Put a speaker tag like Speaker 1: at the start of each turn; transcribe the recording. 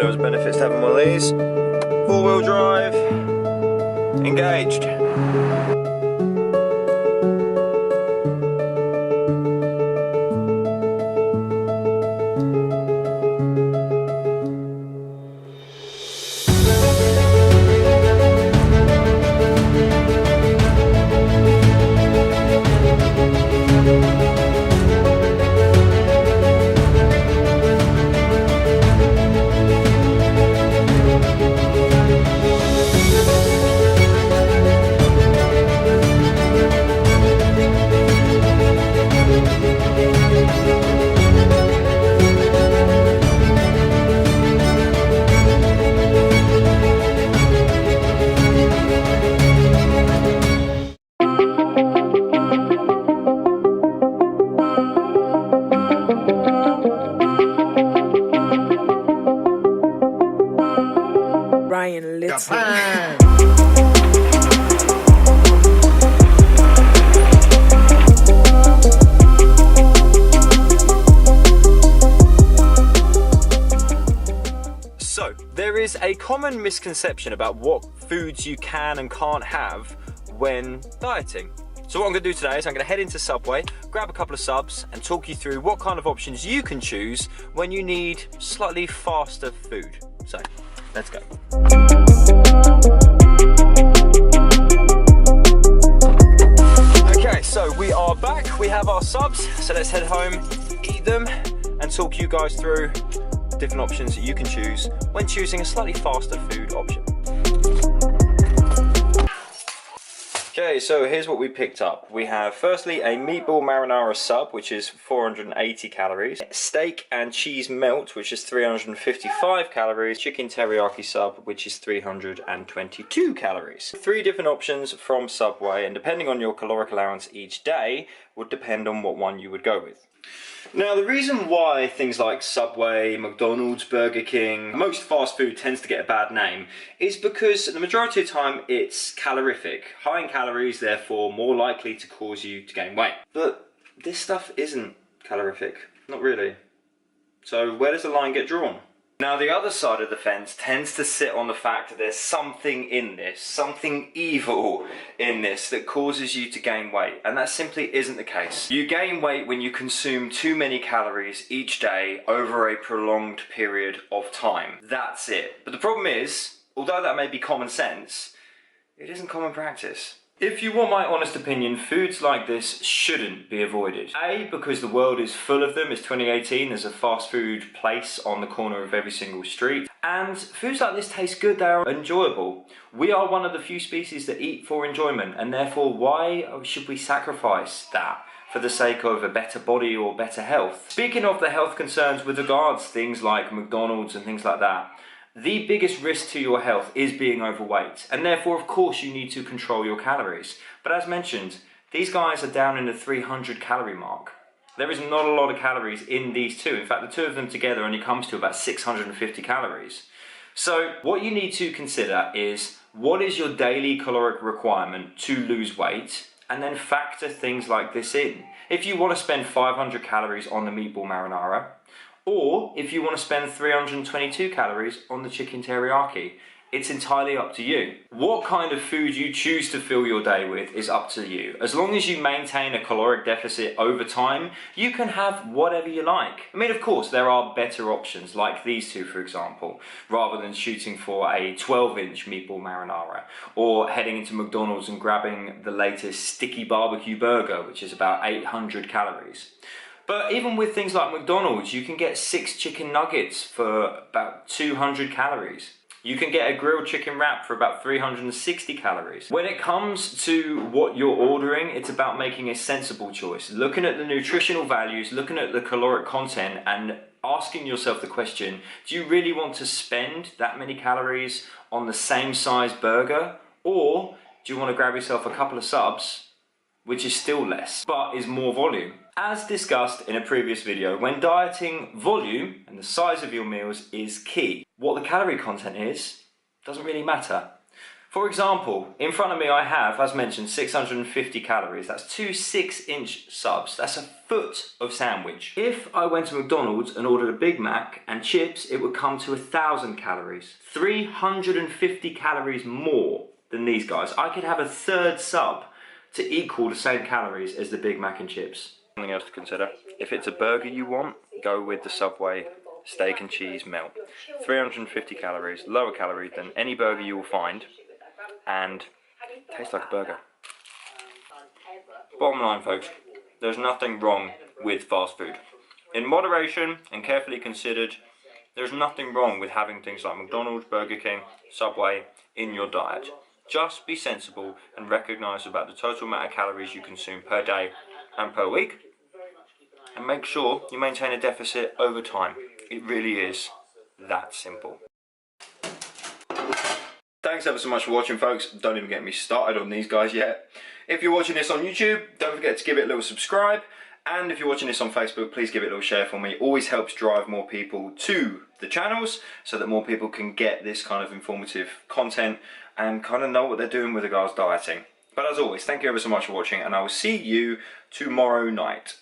Speaker 1: there is benefits to having one of these. 4-wheel drive, engaged. So, there is a common misconception about what foods you can and can't have when dieting. So what I'm going to do today is I'm going to head into Subway, grab a couple of subs and talk you through what kind of options you can choose when you need slightly faster food. So, let's go. Okay, so we are back, we have our subs, so let's head home, eat them and talk you guys through different options that you can choose when choosing a slightly faster food option. Okay, so here's what we picked up. We have firstly a meatball marinara sub, which is 480 calories, steak and cheese melt, which is 355 calories, chicken teriyaki sub, which is 322 calories. 3 different options from Subway, and depending on your caloric allowance each day would depend on what one you would go with. Now, the reason why things like Subway, McDonald's, Burger King, most fast food tends to get a bad name is because the majority of the time it's calorific. High in calories, therefore more likely to cause you to gain weight. But this stuff isn't calorific, not really. So where does the line get drawn? Now, the other side of the fence tends to sit on the fact that there's something in this, something evil in this that causes you to gain weight, and that simply isn't the case. You gain weight when you consume too many calories each day over a prolonged period of time. That's it. But the problem is, although that may be common sense, it isn't common practice. If you want my honest opinion, foods like this shouldn't be avoided. A, because the world is full of them. It's 2018, there's a fast food place on the corner of every single street. And foods like this taste good, they are enjoyable. We are one of the few species that eat for enjoyment, and therefore why should we sacrifice that for the sake of a better body or better health? Speaking of the health concerns with regards to things like McDonald's and things like that, the biggest risk to your health is being overweight, and therefore of course you need to control your calories. But as mentioned, these guys are down in the 300 calorie mark. There is not a lot of calories in these two. In fact, the two of them together only comes to about 650 calories. So what you need to consider is what is your daily caloric requirement to lose weight, and then factor things like this in. If you want to spend 500 calories on the meatball marinara, or if you want to spend 322 calories on the chicken teriyaki, it's entirely up to you. What kind of food you choose to fill your day with is up to you. As long as you maintain a caloric deficit over time, you can have whatever you like. I mean, of course, there are better options, like these two, for example, rather than shooting for a 12-inch meatball marinara, or heading into McDonald's and grabbing the latest sticky barbecue burger, which is about 800 calories. But even with things like McDonald's, you can get 6 chicken nuggets for about 200 calories. You can get a grilled chicken wrap for about 360 calories. When it comes to what you're ordering, it's about making a sensible choice. Looking at the nutritional values, looking at the caloric content, and asking yourself the question, do you really want to spend that many calories on the same size burger? Or do you want to grab yourself a couple of subs, which is still less, but is more volume? As discussed in a previous video, when dieting, volume and the size of your meals is key. What the calorie content is doesn't really matter. For example, in front of me I have, as mentioned, 650 calories. That's two 6-inch subs. That's a foot of sandwich. If I went to McDonald's and ordered a Big Mac and chips, it would come to 1,000 calories. 350 calories more than these guys. I could have a third sub to equal the same calories as the Big Mac and chips. Something else to consider. If it's a burger you want, go with the Subway steak and cheese melt. 350 calories, lower calories than any burger you will find, and tastes like a burger. Bottom line, folks, there's nothing wrong with fast food. In moderation and carefully considered, there's nothing wrong with having things like McDonald's, Burger King, Subway in your diet. Just be sensible and recognise about the total amount of calories you consume per day and per week, and make sure you maintain a deficit over time. It really is that simple. Thanks ever so much for watching, folks. Don't even get me started on these guys yet. If you're watching this on YouTube, don't forget to give it a little subscribe. And if you're watching this on Facebook, please give it a little share for me. It always helps drive more people to the channels so that more people can get this kind of informative content and kind of know what they're doing with regards to dieting. But as always, thank you ever so much for watching, and I will see you tomorrow night.